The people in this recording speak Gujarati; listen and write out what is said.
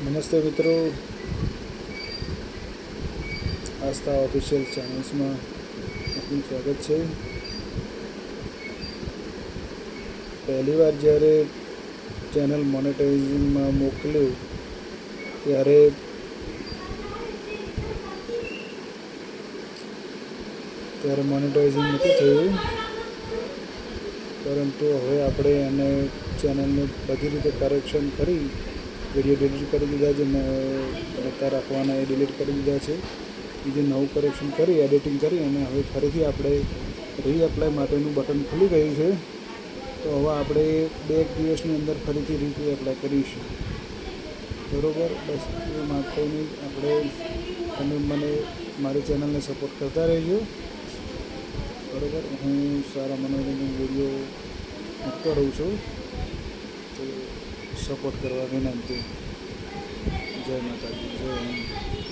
નમસ્તે મિત્રો, આસ્થા ઓફિશિયલ ચેનલ્સમાં આપનું સ્વાગત છે. પહેલી વાર જ્યારે ચેનલ મોનેટાઇઝિંગમાં મોકલ્યું ત્યારે મોનેટાઇઝિંગ નથી થયું, પરંતુ હવે આપણે એને ચેનલને બધી રીતે કરેક્શન કરી વિડીયો ડિલીટ કરી દીધા છે. નહોતા રાખવાના એ ડિલીટ કરી દીધા છે. બીજું નવું કરેક્શન કરી એડિટિંગ કરી અને હવે ફરીથી આપણે રીએપ્લાય માટેનું બટન ખુલી ગયું છે. તો હવે આપણે 2 દિવસની અંદર ફરીથી રીએપ્લાય કરીશું. બરાબર, બસ એ માટેની તમે મને મારી ચેનલને સપોર્ટ કરતા રહેજો. બરાબર, હું સારા મનોરંજન વિડીયો મૂકતો રહું છું, તો સપોર્ટ કરવા વિનંતી. જય માતાજી, જય હિન્દ.